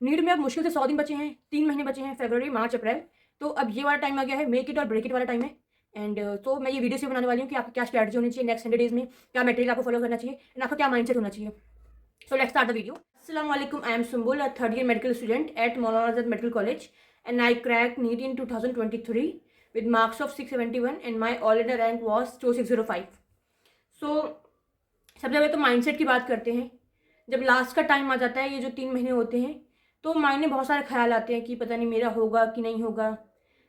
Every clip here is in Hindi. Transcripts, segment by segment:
नीट में अब मुश्किल से 100 दिन बचे हैं, 3 महीने बचे हैं, फरवरी, मार्च, अप्रैल। तो अब ये वाला टाइम आ गया है, मेक इट और ब्रेक इट वाला टाइम है। एंड तो मैं ये वीडियो से बनाने वाली हूँ कि आपकी क्या स्ट्रैटेजी होनी चाहिए नेक्स्ट 100 डेज़ में, क्या मटेरियल आपको फॉलो करना चाहिए एंड आपका क्या माइंडसेट होना चाहिए। So let's start the video. अस्सलाम वालेकुम, I am Sumbul, a third year medical student at Maulana Azad medical college and I cracked NEET in 2023 with marks of 671 and my all India rank was 2605. सो सबसे पहले तो माइंडसेट की बात करते हैं। जब लास्ट का टाइम आ जाता है, ये जो 3 महीने होते हैं, तो माइंड में बहुत सारे ख्याल आते हैं कि पता नहीं मेरा होगा कि नहीं होगा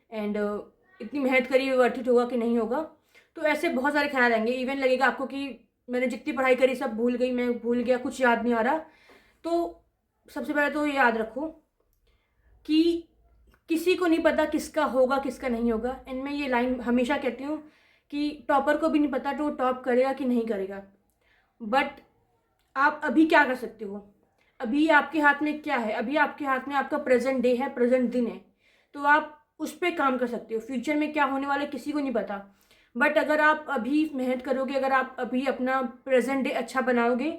एंड इतनी मेहनत करी वर्थ इट होगा कि नहीं होगा। तो ऐसे बहुत सारे ख्याल आएंगे। इवन लगेगा आपको कि मैंने जितनी पढ़ाई करी सब भूल गई, मैं भूल गया, कुछ याद नहीं आ रहा। तो सबसे पहले तो ये याद रखो कि किसी को नहीं पता किसका होगा किसका नहीं होगा। एंड मैं ये लाइन हमेशा कहती हूँ कि टॉपर को भी नहीं पता तो टॉप करेगा कि नहीं करेगा। बट आप अभी क्या कर सकते हो, अभी आपके हाथ में क्या है, अभी आपके हाथ में आपका प्रेजेंट डे है, प्रेजेंट दिन है। तो आप उस पर काम कर सकते हो। फ्यूचर में क्या होने वाला है किसी को नहीं पता। बट अगर आप अभी मेहनत करोगे, अगर आप अभी अपना प्रेजेंट डे अच्छा बनाओगे,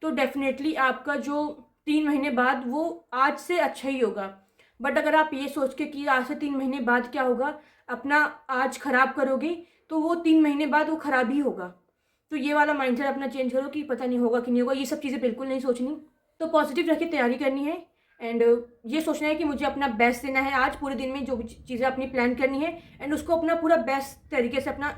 तो डेफिनेटली आपका जो 3 महीने बाद वो आज से अच्छा ही होगा। बट अगर आप ये सोच के कि आज से 3 महीने बाद क्या होगा, अपना आज खराब करोगे, तो वो 3 महीने बाद वो खराब ही होगा। तो ये वाला माइंडसेट अपना चेंज करो कि पता नहीं होगा कि नहीं होगा। ये सब चीज़ें बिल्कुल नहीं सोचनी। तो पॉजिटिव रह के तैयारी करनी है एंड ये सोचना है कि मुझे अपना बेस्ट देना है आज पूरे दिन में, जो भी चीज़ें अपनी प्लान करनी है एंड उसको अपना पूरा बेस्ट तरीके से अपना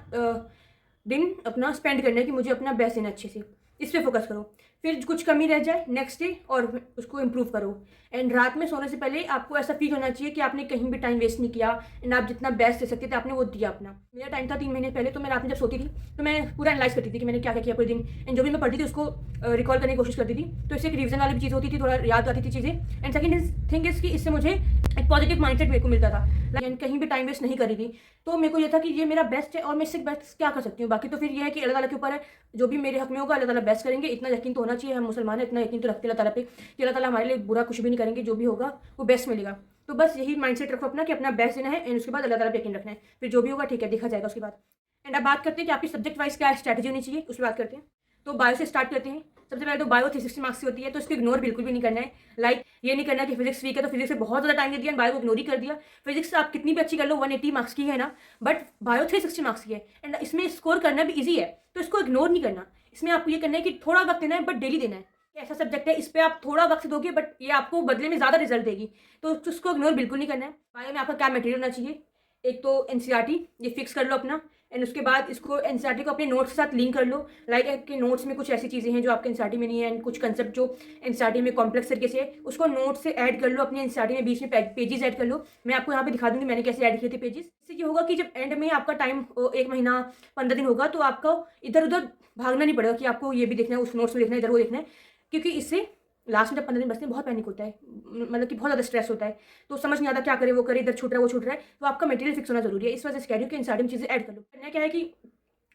दिन अपना स्पेंड करना है कि मुझे अपना बेस्ट देना अच्छे से। इस पर फोकस करो। फिर कुछ कमी रह जाए नेक्स्ट डे और उसको इम्प्रूव करो। एंड रात में सोने से पहले आपको ऐसा फील होना चाहिए कि आपने कहीं भी टाइम वेस्ट नहीं किया एंड आप जितना बेस्ट दे सकते थे आपने वो दिया अपना। मेरा टाइम था 3 महीने पहले, तो मैं रात में जब सोती थी तो मैं पूरा एनालाइज करती थी कि मैंने क्या क्या किया पूरे दिन एंड जो भी मैं पढ़ती थी उसको रिकॉल करने की कोशिश करती थी। तो इससे एक रिविजन वाली भी चीज़ होती थी, थोड़ा याद आती थी चीज़ें। एंड सेकंड थिंग इज़ कि इससे मुझे एक पॉजिटिव माइंडसेट मेरे को मिलता था। एंड कहीं भी टाइम वेस्ट नहीं करी थी। तो मेरे को ये था कि ये मेरा बेस्ट है और मैं इससे बेस्ट क्या कर सकती हूँ। बाकी तो फिर ये है कि अल्लाह ताला के ऊपर है, जो भी मेरे हक में होगा अल्लाह ताला बेस्ट करेंगे। इतना यकीन तो होना चाहिए, हम मुसलमान हैं, इतना यकीन तो रखते हैं अल्लाह ताला पे कि अल्लाह ताला हमारे लिए बुरा कुछ भी नहीं करेंगे, जो भी होगा वो बेस्ट मिलेगा। तो बस यही माइंडसेट रखो अपना कि अपना बेस्ट देना है एंड उसके बाद अल्लाह ताला पे यकीन रखना है। फिर जो भी होगा ठीक है, देखा जाएगा उसके बाद। एंड अब बात करते हैं कि आपकी सब्जेक्ट वाइज क्या स्ट्रैटेजी होनी चाहिए, उस पर बात करते हैं। तो बायो से स्टार्ट करते हैं। सबसे पहले तो बायो 360 मार्क्स की होती है, तो इसको इग्नोर बिल्कुल भी नहीं करना है। लाइक ये नहीं करना है कि फिजिक्स वीक है तो फिजिक्स से बहुत ज़्यादा टाइम दे दिया, बायो को इग्नोर ही कर दिया। फिजिक्स आप कितनी भी अच्छी कर लो, 180 मार्क्स की है ना, बट बायो 360 मार्क्स की है एंड इसमें स्कोर करना भी ईजी है, तो इसको इग्नोर नहीं करना। इसमें आपको ये करना है कि थोड़ा वक्त देना है बट डेली देना है। ऐसा सब्जेक्ट है इस पर आप थोड़ा वक्त दोगे बट ये आपको बदले में ज़्यादा रिजल्ट देगी, तो उसको इग्नोर बिल्कुल नहीं करना है। बायो में आपका क्या मटेरियल होना चाहिए, एक तो एनसीईआरटी ये फिक्स कर लो अपना एंड उसके बाद इसको एनसीईआरटी को अपने नोट्स के साथ लिंक कर लो। लाइक आपके नोट्स में कुछ ऐसी चीज़ें हैं जो आपके एनसीईआरटी में नहीं है एंड कुछ कंसेप्ट जो एनसीईआरटी में कॉम्प्लेक्स तरीके से है, उसको नोट से ऐड कर लो अपने एनसीईआरटी में, बीच में पेजेस ऐड कर लो। मैं आपको यहाँ पे दिखा दूंगी मैंने कैसे ऐड किए थे पेजेस। इससे ये होगा कि जब एंड में आपका टाइम 1 महीना 15 दिन होगा तो आपको इधर उधर भागना नहीं पड़ेगा कि आपको ये भी देखना है, उस नोट्स में देखना है, इधर वो देखना है। क्योंकि इससे लास्ट में जब 15 दिन बचते हैं बहुत पैनिक होता है, मतलब कि बहुत ज़्यादा स्ट्रेस होता है, तो समझ नहीं आता क्या करे वो करे, इधर छूट रहा है वो छूट रहा है। तो आपका मटेरियल फिक्स होना जरूरी है। इस वजह से कह रही हूँ कि एनसीईआरटी में चीज़ें ऐड कर लो। करना क्या है कि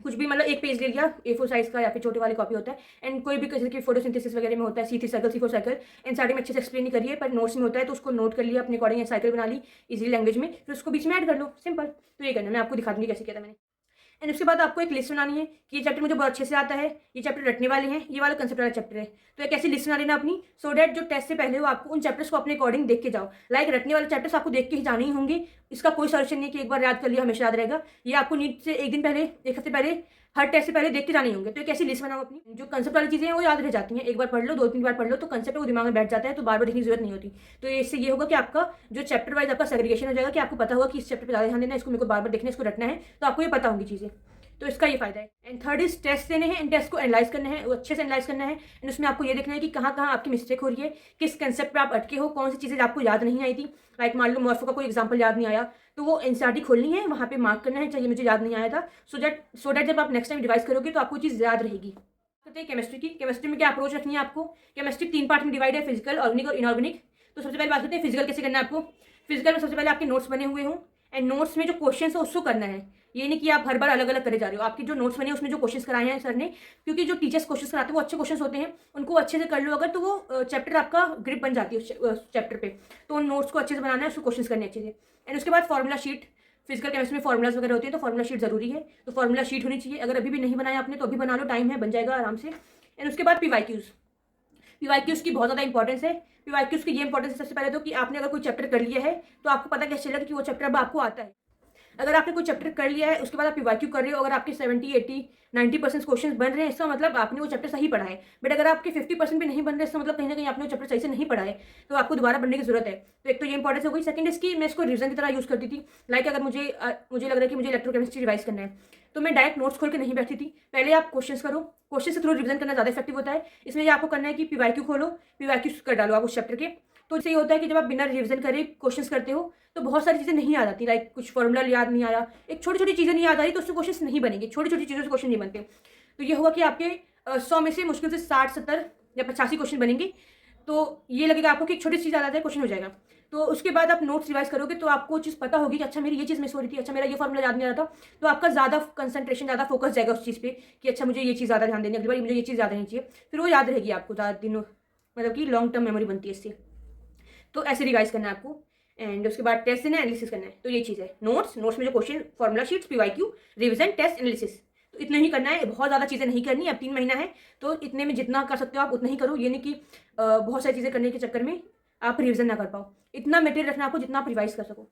कुछ भी मतलब एक पेज ले लिया A4 साइज का या फिर छोटे वाली कॉपी होता है एंड कोई भी जैसे कि फोटोसिंथेसिस वगैरह में होता है C3 cycle C4 cycle NCERT में अच्छे से एक्सप्लेन नहीं करिए पर नोट्स में होता है, तो उसको नोट कर लिया अपने अकॉर्डिंग, साइकिल बना ली इजी लैंग्वेज में, फिर उसको बीच में ऐड कर लो, सिंपल। तो ये करना मैं आपको दिखा दूंगी कैसे किया था मैंने। एंड उसके बाद आपको एक लिस्ट बनानी है कि ये चैप्टर मुझे बहुत अच्छे से आता है, ये चैप्टर रटने वाले हैं, ये वाला कंसेप्ट वाला चैप्टर है। तो एक ऐसी लिस्ट बना लेना अपनी, सो डैट जो टेस्ट से पहले हो आपको उन चैप्टर्स को अपने अकॉर्डिंग देख के जाओ। लाइक रटने वाले चैप्टर्स आपको देख के ही जाने ही होंगे, इसका कोई सॉल्यूशन नहीं कि एक बार याद कर लिया हमेशा याद रहेगा। ये आपको नीट से एक दिन पहले, एक हफ्ते पहले, हर टेस्ट से पहले देख के जाने होंगे। तो एक ऐसी लिस्ट बनाओ अपनी, जो कंसेप्ट वाली चीज़ें हैं वो याद रह जाती हैं, एक बार पढ़ लो, 2-3 बार पढ़ लो तो कंसेप्ट वो दिमाग में बैठ जाता है, तो बार बार देखने की जरूरत नहीं होती। तो इससे ये होगा कि आपका जो चैप्टर वाइज आपका सेग्रीगेशन हो जाएगा कि आपको पता होगा कि इस चैप्टर पर ज़्यादा ध्यान देना है, इसको मेरे को बार बार देखना है, इसको रटना है, तो आपको ये पता होंगी चीज़ें। तो इसका ये फायदा है। एंड थर्ड इज टेस्ट देने हैं एंड टेस्ट को एनालाइज करना है, वो अच्छे से एनालाइज करना है एंड उसमें आपको ये देखना है कि कहाँ कहाँ आपकी मिस्टेक हो रही है, किस कंसेप्ट पे आप अटके हो, कौन सी चीज़ें आपको याद नहीं आई थी। लाइक मान लो मॉर्फो का कोई एग्जाम्पल याद नहीं आया, तो वो एनसीईआरटी खोलनी है, वहाँ पे मार्क करना है चाहिए मुझे याद नहीं आया था, सो डैट जब आप नेक्स्ट टाइम रिवाइज करोगे तो आपको चीज़ याद रहेगी। कहते हैं केमिस्ट्री की, केमिस्ट्री में क्या अप्रोच रखनी है आपको। केमिस्ट्री 3 पार्ट में डिवाइड है, फिजिकल, ऑर्गेनिक और इनऑर्गेनिक। तो सबसे पहले बात करते हैं फिजिकल कैसे करना है आपको। फिजिकल में सबसे पहले आपके नोट्स बने हुए हों एंड नोट्स में जो क्वेश्चन है उसको करना है। ये नहीं कि आप हर बार अलग अलग करे जा रहे हो। आपके जो नोट्स बने हैं उसमें जो क्वेश्चन कराए हैं सर ने, क्योंकि जो टीचर्स क्वेश्चन कराते हैं वो अच्छे क्वेश्चन होते हैं, उनको अच्छे से कर लो अगर, तो वो चैप्टर आपका ग्रिप बन जाती है उस चैप्टर पे। तो उन नोट्स को अच्छे से बनाना है, उसको क्वेश्चन करने अच्छे से। एंड उसके बाद फॉर्मूला शीट, फिजिकल केमिस्ट्री में फॉर्मुलाज वगैरह होती है तो फॉर्मूला शीट जरूरी है, तो फॉर्मूला शीट होनी चाहिए। अगर अभी भी नहीं बनाया आपने तो अभी बना लो, टाइम है, बन जाएगा आराम से। एंड उसके बाद पीवाईक्यूज की बहुत ज़्यादा इंपॉर्टेंस है। पीवाईक्यूज की ये इंपॉर्टेंस सबसे पहले तो कि आपने अगर कोई चैप्टर कर लिया है तो आपको पता कैसे चलेगा कि वो चैप्टर अब आपको आता है। अगर आपने कोई चैप्टर कर लिया है उसके बाद आप पीवाईक्यू कर रहे हो, अगर आपके 70, 80, 90% क्वेश्चन बन रहे हैं, इसका मतलब आपने वो चैप्टर सही पढ़ा है। बट अगर आपके 50% भी नहीं बन रहे, इसका मतलब कहीं ना कहीं आपने वो चैप्टर सही से नहीं पढ़ा है, तो आपको दोबारा पढ़ने की जरूरत है। तो एक तो ये इंपॉर्टेंस हो गई। सेकंड इसकी मैं इसको रिविजन की तरह यूज करती थी। लाइक अगर मुझे लग रहा है कि मुझे इलेक्ट्रोकेमिस्ट्री रिवाइज करना है, तो मैं डायरेक्ट नोट्स खोल के नहीं बैठती थी। पहले आप क्वेश्चन करो, क्वेश्चन से थ्रू रिविजन करना ज़्यादा इफेक्टिव होता है। इसमें ये आपको करना है कि पीवाईक्यू खोलो, पीवाईक्यू कर डालो आप उस चैप्टर के। तो इससे ये होता है कि जब आप बिना रिविजन करे क्वेश्चंस करते हो तो बहुत सारी चीज़ें नहीं याद आती। लाइक कुछ फॉर्मूला याद नहीं आया, एक छोटी छोटी चीज़ें नहीं याद आ रही, तो उससे क्वेश्चन नहीं बनेंगे। छोटी छोटी चीज़ों से क्वेश्चन नहीं बनते। तो ये होगा कि आपके 100 में से मुश्किल से 60, 70 या 85 क्वेश्चन बनेंगे। तो ये लगेगा आपको कि एक छोटी चीज़ याद आ जाए, क्वेश्चन हो जाएगा। तो उसके बाद आप नोट्स रिवाइज करोगे तो आपको चीज़ पता होगी कि अच्छा मेरी ये चीज़ मिस हो रही थी, अच्छा मेरा ये फॉर्मूला याद नहीं आ रहा था। तो आपका ज़्यादा कंसंट्रेशन, ज़्यादा फोकस जाएगा उस चीज़ पे कि अच्छा मुझे ये चीज़ ज़्यादा ध्यान देनी है, अगली बार मुझे ये चीज़ याद रहनी चाहिए। फिर वो याद रहेगी आपको ज़्यादा दिनों, मतलब कि लॉन्ग टर्म मेमोरी बनती है इससे। तो ऐसे रिवाइज करना है आपको। एंड उसके बाद टेस्ट देना है, एनालिसिस करना है। तो ये चीज़ है नोट्स में जो question, formula sheets, PYQ, revision, test, analysis. तो इतना ही करना है, बहुत ज़्यादा चीज़ें नहीं करनी। अब 3 महीना है तो इतने में जितना कर सकते हो आप उतना ही करो। ये नहीं कि बहुत सारी चीज़ें करने के चक्कर में आप रिविजन ना कर पाओ। इतना मटेरियल रखना आपको जितना आप रिवाइज कर सको।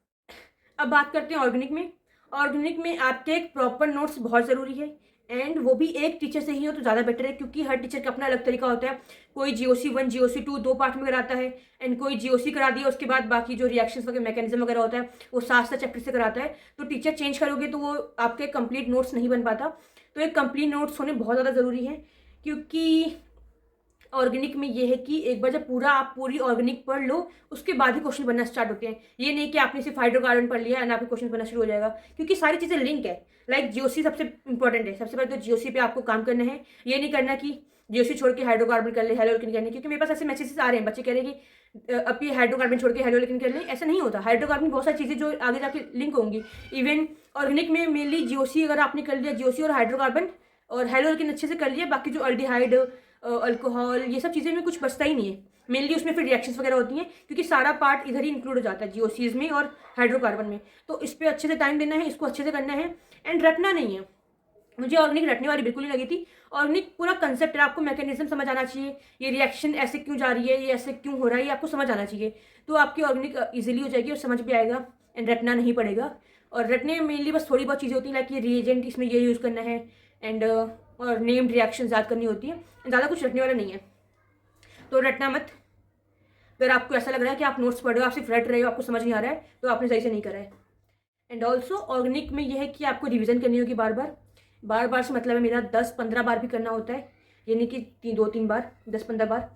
अब बात करते हैं ऑर्गेनिक में। ऑर्गेनिक में आपके एक प्रॉपर नोट्स बहुत ज़रूरी है, एंड वो भी एक टीचर से ही हो तो ज़्यादा बेटर है, क्योंकि हर टीचर का अपना अलग तरीका होता है। कोई GOC 1, GOC 2 2 पार्ट में कराता है, एंड कोई GOC करा दिया उसके बाद बाकी जो रिएक्शंस वगैरह मैकेनिज्म वगैरह होता है वो 7 चैप्टर से कराता है। तो टीचर चेंज करोगे तो वो आपके कंप्लीट नोट्स नहीं बन पाता। तो एक कंप्लीट नोट्स होने बहुत ज़्यादा ज़रूरी है, क्योंकि ऑर्गेनिक में ये है कि एक बार जब पूरा आप पूरी ऑर्गेनिक पढ़ लो उसके बाद ही क्वेश्चन बनना स्टार्ट होते हैं। ये नहीं कि आपने सिर्फ हाइड्रोकार्बन पढ़ लिया एंड आपके क्वेश्चन बनना शुरू हो जाएगा, क्योंकि सारी चीज़ें लिंक है। लाइक GOC सबसे इंपॉर्टेंट है। सबसे पहले तो GOC पे आपको काम करना है। ये नहीं करना कि GOC छोड़ के हाइड्रोकार्बन कर ले, हेलोलिकन कर ले, क्योंकि मेरे पास ऐसे मैसेजेस आ रहे हैं, बच्चे कह रहे हैं कि अब ये हाइड्रोकार्बन छोड़ के हेलोलिकन कर ले। ऐसा नहीं होता। हाइड्रोकार्बन बहुत सारी चीज़ें जो आगे जाके लिंक होंगी। इवन ऑर्गेनिक में मेनली GOC अगर आपने कर लिया, GOC और हाइड्रोकार्बन और हेलोलिकन अच्छे से कर लिया, बाकी जो अल्डिहाइड, अल्कोहल, ये सब चीज़ें में कुछ बचता ही नहीं है। मेनली उसमें फिर रिएक्शंस वगैरह होती हैं, क्योंकि सारा पार्ट इधर ही इंक्लूड हो जाता है GOCs में और हाइड्रोकार्बन में। तो इस पर अच्छे से टाइम देना है, इसको अच्छे से करना है, एंड रटना नहीं है। मुझे ऑर्गेनिक रटने वाली बिल्कुल नहीं लगी थी। ऑर्गेनिक पूरा कंसेप्ट है, आपको मैकेनिज्म समझ आना चाहिए, ये रिएक्शन ऐसे क्यों जा रही है, ये ऐसे क्यों हो रहा है, ये आपको समझ आना चाहिए। तो आपकी ऑर्गेनिक ईजिली हो जाएगी और समझ भी आएगा, एंड रटना नहीं पड़ेगा। और रटने में मेनली बस थोड़ी बहुत चीज़ें होती हैं, लाइक ये रिएजेंट इसमें ये यूज़ करना है, एंड और नेम्ड रिएक्शन याद करनी होती है। ज़्यादा कुछ रटने वाला नहीं है, तो रटना मत। अगर आपको ऐसा लग रहा है कि आप नोट्स पढ़ रहे हो, आप सिर्फ रट रहे हो, आपको समझ नहीं आ रहा है, तो आपने सही से नहीं करा है। एंड ऑल्सो ऑर्गेनिक में यह है कि आपको रिविजन करनी होगी बार बार से मतलब है मेरा 10-15 बार भी करना होता है। ये नहीं कि 2-3 बार, 10-15 बार।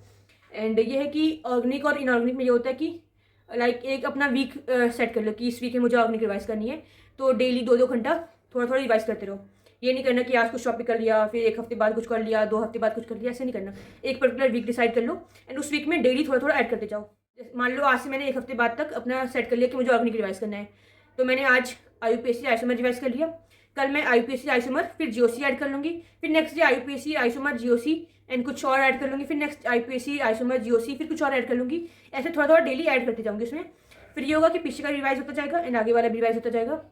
एंड ये है कि ऑर्गेनिक और इनऑर्गेनिक में ये होता है कि लाइक एक अपना वीक सेट कर लो कि इस वीक में मुझे ऑर्गेनिक रिवाइज करनी है, तो डेली 2-2 घंटा थोड़ा थोड़ा रिवाइज करते रहो। ये नहीं करना कि आज कुछ टॉपिक कर लिया, फिर 1 हफ्ते बाद कुछ कर लिया, 2 हफ्ते बाद कुछ कर लिया, ऐसे नहीं करना। एक पर्टिकुलर वीक डिसाइड कर लो, एंड उस वीक में डेली थोड़ा थोड़ा ऐड करते जाओ। मान लो आज से मैंने 1 हफ्ते बाद तक अपना सेट कर लिया कि मुझे ऑर्गेनिक रिवाइज करना है, तो मैंने आज IUPAC आइसोमर रिवाइज कर लिया, कल मैं IUPAC आइसोमर फिर GOC ऐड कर लूँगी, फिर next day IUPAC isomer GOC and कुछ और ऐड कर लूँगी, फिर नेक्स्ट IUPAC आइसोमर GOC फिर कुछ और ऐड कर लूँगी। ऐसे थोड़ा थोड़ा डेली ऐड करते जाऊँगी उसमें। फिर ये होगा कि पीछे का रिवाइज होता जाएगा एंड आगे वाला भी रिवाइज होता जाएगा।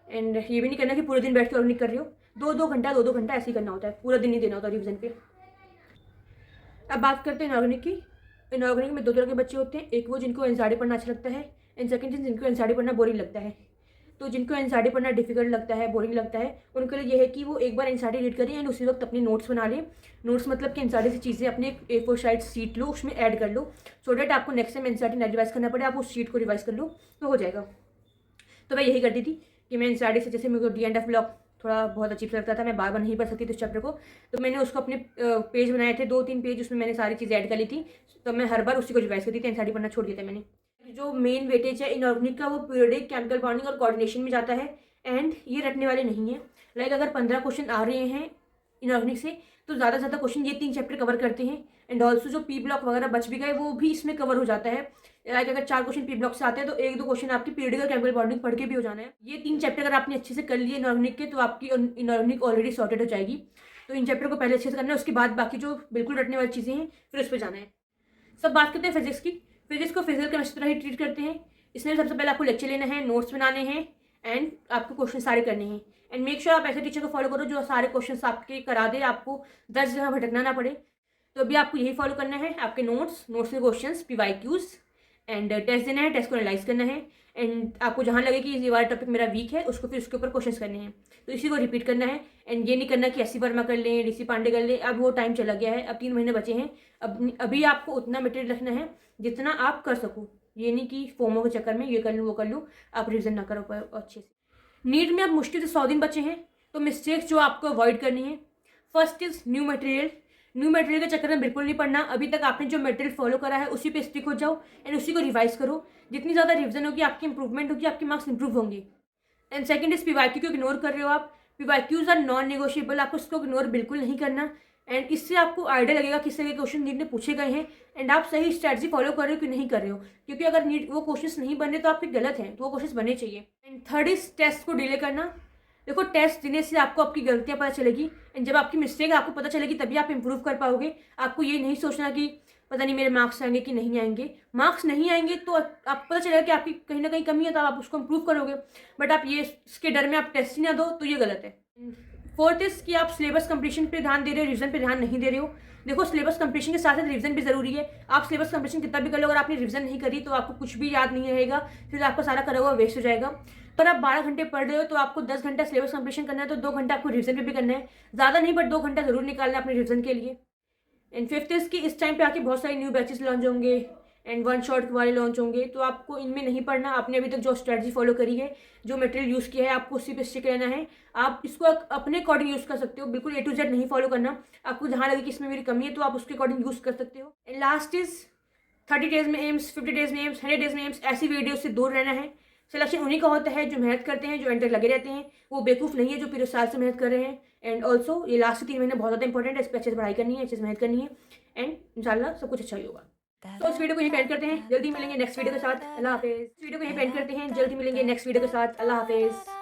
एंड ये भी नहीं करना कि पूरे दिन बैठ के ऑर्गेनिक कर रही हो, 2-2 घंटा ऐसे ही करना होता है, पूरा दिन नहीं देना होता रिविजन पे। अब बात करते हैं इनऑर्गेनिक की। इनऑर्गेनिक में 2 तरह के बच्चे होते हैं, एक वो जिनको एनसीईआरटी पढ़ना अच्छा लगता है, एंड सेकंड जिनको एनसीईआरटी पढ़ना बोरिंग लगता है। तो जिनको एनसीईआरटी पढ़ना डिफिकल्ट लगता है, बोरिंग लगता है, उनके लिए ये है कि वो एक बार एनसीईआरटी रीड करें एंड उसी वक्त अपने नोट्स बना लें। नोट्स मतलब कि एनसीईआरटी से चीज़ें अपने A4 साइड शीट लो, उसमें ऐड कर लो, सो डैट आपको नेक्स्ट टाइम एनसीईआरटी ना रिवाइज करना पड़े, आप उस शीट को रिवाइज कर लो तो हो जाएगा। तो मैं यही करती थी कि मैं एनसीईआरटी से, जैसे मेरे को DNF ब्लॉक थोड़ा बहुत अजीब लगता था, मैं बार बार नहीं पढ़ सकती थी उस चैप्टर को, तो मैंने उसको अपने पेज बनाए थे 2-3 पेज, उसमें मैंने सारी चीज़ें ऐड कर ली थी। तो मैं हर बार उसी को रिवाइज करती थी, एनसीईआरटी पढ़ना छोड़ दिया था मैंने। जो मेन वेटेज है इनऑर्गेनिक का वो पीरियडिक, केमिकल बॉन्डिंग और कोऑर्डिनेशन में जाता है, एंड ये रटने वाले नहीं है। लाइक अगर 15 क्वेश्चन आ रहे हैं इनऑर्गेनिक से तो ज़्यादा से ज़्यादा क्वेश्चन ये 3 चैप्टर कवर करते हैं, एंड ऑल्सो जो P ब्लॉक वगैरह बच भी गए वो भी इसमें कवर हो जाता है। लाइक अगर 4 क्वेश्चन P ब्लॉक से आते हैं तो 1-2 क्वेश्चन आपकी पीरियडिक और केमिकल बॉन्डिंग पढ़ के भी हो जाना है। ये 3 चैप्टर अगर आपने अच्छे से कर लिए इनऑर्गेनिक के, तो आपकी इनऑर्गेनिक ऑलरेडी सॉर्टेड हो जाएगी। तो इन चैप्टर को पहले अच्छे से करना है, उसके बाद बाकी जो बिल्कुल रटने वाली चीज़ें हैं फिर उस पर जाना है। सब बात करते हैं फिजिक्स की। फिजिक्स को फिजिकल केमिस्ट्री तरह ही ट्रीट करते हैं। इसमें सबसे पहले आपको लेक्चर लेना है, नोट्स बनाने हैं, एंड आपको क्वेश्चन सारे करने हैं। एंड मेक श्योर आप ऐसे टीचर को फॉलो करो जो सारे क्वेश्चन आपके करा दे, आपको 10 जगह भटकना ना पड़े। तो अभी आपको यही फॉलो करना है, आपके नोट्स के क्वेश्चंस, PYQs एंड टेस्ट देना है, टेस्ट को एनालाइज करना है एंड आपको जहाँ लगे कि ये वाला टॉपिक मेरा वीक है उसको फिर उसके ऊपर क्वेश्चंस करने हैं, तो इसी को रिपीट करना है। एंड ये नहीं करना कि एससी वर्मा कर लें, डीसी पांडे कर लें, अब वो टाइम चला गया है, अब 3 महीने बचे हैं। अब अभी आपको उतना मटेरियल रखना है जितना आप कर सको, ये नहीं कि फोमो के चक्कर में ये कर लूँ वो कर लूँ, आप रिविजन ना करो अच्छे से। नीट में अब मुश्किल से 100 दिन बचे हैं, तो मिस्टेक्स जो आपको अवॉइड करनी है, फर्स्ट इज न्यू मटेरियल के चक्कर में बिल्कुल नहीं पढ़ना। अभी तक आपने जो मटेरियल फॉलो करा है उसी पे स्टिक हो जाओ एंड उसी को रिवाइज करो। जितनी ज़्यादा रिविजन होगी आपकी इंप्रूवमेंट होगी, आपके मार्क्स इंप्रूव होंगे। एंड सेकंड इज PYQ को इग्नोर कर रहे हो आप, PYQs आर नॉन नेगोशिएबल, आपको उसको इग्नोर बिल्कुल नहीं करना। एंड इससे आपको आइडिया लगेगा किस तरह के क्वेश्चन नीट में पूछे गए हैं एंड आप सही स्ट्रैटेजी फॉलो कर रहे हो कि नहीं कर रहे हो, क्योंकि अगर नीट वो क्वेश्चन नहीं बने तो आपके गलत हैं, तो वो क्वेश्चन बने चाहिए। एंड थर्ड इज टेस्ट को डिले करना। देखो टेस्ट देने से आपको आपकी गलतियां पता चलेगी एंड जब आपकी मिस्टेक आपको पता चलेगी तभी आप इंप्रूव कर पाओगे। आपको ये नहीं सोचना कि पता नहीं मेरे मार्क्स आएंगे कि नहीं आएंगे। मार्क्स नहीं आएंगे तो आप पता चलेगा कि आपकी कहीं ना कहीं कमी है, तो आप उसको इंप्रूव करोगे। बट आप ये इसके डर में आप टेस्ट ही ना दो तो ये गलत है। फोर्थ इज कि आप सिलेबस कंप्लीशन पे ध्यान दे रहे हो, रिविजन पे ध्यान नहीं दे रहे हो। देखो सिलेबस कंप्लीशन के साथ साथ रिविजन भी जरूरी है। आप सिलेबस कंप्लीशन कितना भी कर लो, अगर आपने रिविजन नहीं करी तो आपको कुछ भी याद नहीं रहेगा, फिर आपका सारा करा हुआ वेस्ट हो जाएगा। पर आप 12 घंटे पढ़ रहे हो तो आपको 10 घंटा सिलेबस कंप्लीशन करना है, तो 2 घंटा आपको रिविजन पे भी करना है। ज़्यादा नहीं बट 2 घंटा जरूर निकालना है अपने रिविजन के लिए। एंड फिफ्थ इज कि इस टाइम पे आके बहुत सारे न्यू बैचेस लॉन्च होंगे एंड वन शॉट वाले लॉन्च होंगे, तो आपको इनमें नहीं पढ़ना। आपने अभी तक जो स्ट्रेटजी फॉलो करी है, जो मटेरियल यूज़ किया है, आपको उसी पे स्टिक रहना है। आप इसको अपने अकॉर्डिंग यूज़ कर सकते हो, बिल्कुल A to Z नहीं फॉलो करना। आपको जहाँ लगे कि इसमें मेरी कमी है तो आप उसके अकॉर्डिंग यूज़ कर सकते हो। एंड लास्ट इज 30 डेज में एम्स, 50 डेज में एम्स, 100 डेज में एम्स, ऐसी वीडियो से दूर रहना है। सिलेक्शन उन्हीं का होता है जो मेहनत करते हैं, जो एंड तक लगे रहते हैं। वो बेवकूफ़ नहीं है जो पूरे साल से मेहनत कर रहे हैं। एंड ऑल्सो ये लास्ट 3 महीने बहुत ज़्यादा इंपॉर्टेंट है, इस पर अच्छे से पढ़ाई करनी है, अच्छे से मेहनत करनी है एंड इंशाल्लाह सब कुछ अच्छा ही होगा। तो इस वीडियो को यहीं पेंड करते हैं, जल्दी मिलेंगे नेक्स्ट वीडियो के साथ। अल्लाह हाफिज़। इस वीडियो को यहीं पेंड करते हैं, जल्दी मिलेंगे नेक्स्ट वीडियो के साथ। अल्लाह हाफिज़।